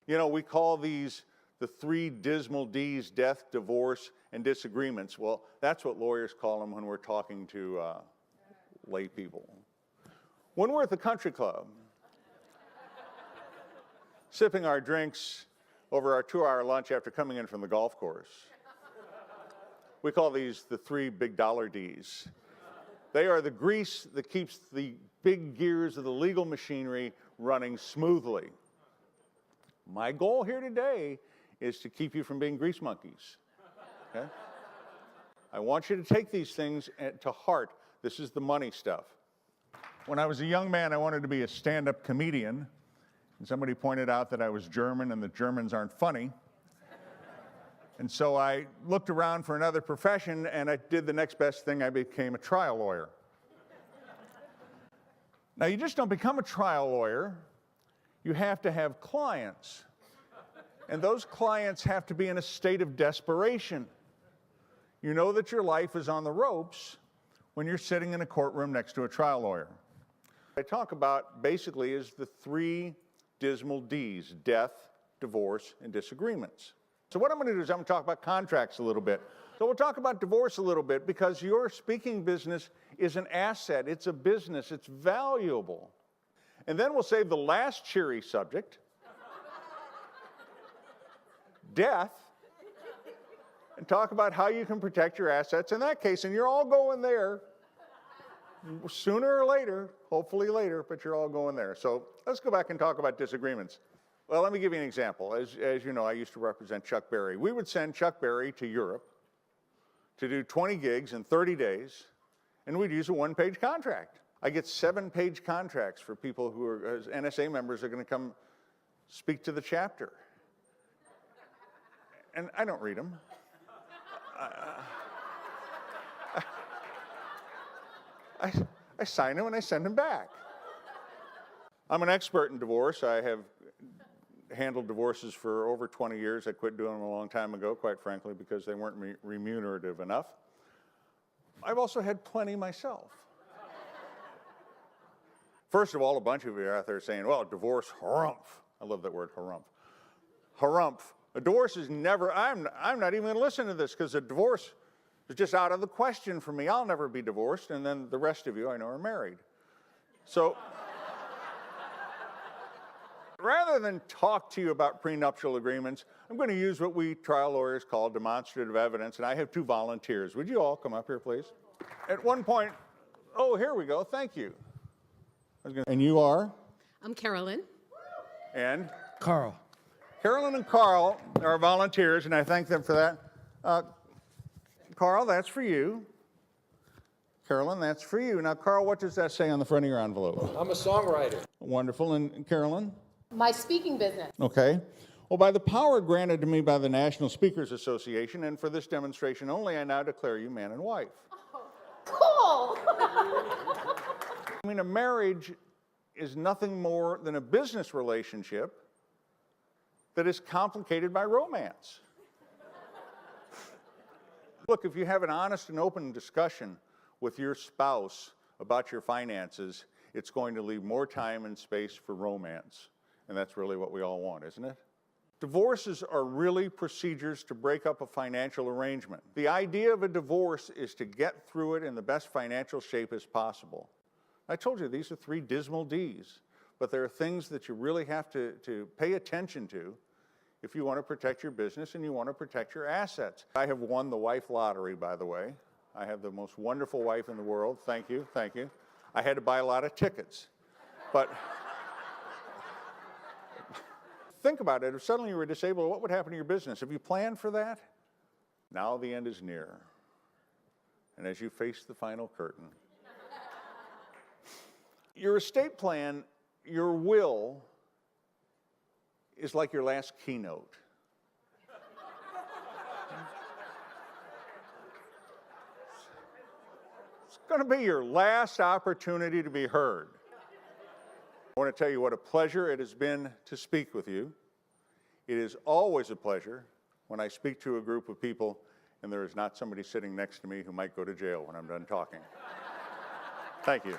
You know, we call these the three dismal Ds: death, divorce, and disagreements. Well, that's what lawyers call them when we're talking to lay people. When we're at the country club, sipping our drinks over our 2-hour lunch after coming in from the golf course, we call these the three big dollar Ds. They are the grease that keeps the big gears of the legal machinery running smoothly. My goal here today is to keep you from being grease monkeys. Okay? I want you to take these things to heart. This is the money stuff. When I was a young man, I wanted to be a stand-up comedian, and somebody pointed out that I was German and that Germans aren't funny. And so I looked around for another profession, and I did the next best thing. I became a trial lawyer. Now, you just don't become a trial lawyer. You have to have clients. And those clients have to be in a state of desperation. You know that your life is on the ropes when you're sitting in a courtroom next to a trial lawyer. What I talk about basically is the three dismal Ds: death, divorce, and disagreements. So what I'm going to do is I'm going to talk about contracts a little bit. So we'll talk about divorce a little bit, because your speaking business is an asset. It's a business. It's valuable. And then we'll save the last cheery subject, death, and talk about how you can protect your assets in that case. And you're all going there sooner or later, hopefully later, but you're all going there. So let's go back and talk about disagreements. Well, let me give you an example. As you know, I used to represent Chuck Berry. We would send Chuck Berry to Europe to do 20 gigs in 30 days, and we'd use a one-page contract. I get 7-page contracts for people who are, as NSA members, are going to come speak to the chapter. And I don't read them. I sign them and I send them back. I'm an expert in divorce. I have handled divorces for over 20 years. I quit doing them a long time ago, quite frankly, because they weren't remunerative enough. I've also had plenty myself. First of all, a bunch of you are out there saying, well, divorce, harumph. I love that word, harumph. Harumph. A divorce is never, I'm not even going to listen to this, because a divorce is just out of the question for me. I'll never be divorced, and then the rest of you I know are married. So rather than talk to you about prenuptial agreements, I'm going to use what we trial lawyers call demonstrative evidence, and I have 2 volunteers. Would you all come up here, please? At one point, oh, here we go, thank you. And you are? I'm Carolyn. And? Carl. Carolyn and Carl are volunteers, and I thank them for that. Carl, that's for you. Carolyn, that's for you. Now, Carl, what does that say on the front of your envelope? I'm a songwriter. Wonderful. And Carolyn? My speaking business. Okay. Well, by the power granted to me by the National Speakers Association, and for this demonstration only, I now declare you man and wife. Oh, cool. I mean, a marriage is nothing more than a business relationship that is complicated by romance. Look, if you have an honest and open discussion with your spouse about your finances, it's going to leave more time and space for romance. And that's really what we all want, isn't it? Divorces are really procedures to break up a financial arrangement. The idea of a divorce is to get through it in the best financial shape as possible. I told you these are 3 dismal Ds, but there are things that you really have to pay attention to if you want to protect your business and you want to protect your assets. I have won the wife lottery, by the way. I have the most wonderful wife in the world. Thank you, thank you. I had to buy a lot of tickets, but think about it. If suddenly you were disabled, what would happen to your business? Have you planned for that? Now the end is near. And as you face the final curtain, your estate plan, your will, is like your last keynote. It's going to be your last opportunity to be heard. I want to tell you what a pleasure it has been to speak with you. It is always a pleasure when I speak to a group of people and there is not somebody sitting next to me who might go to jail when I'm done talking. Thank you.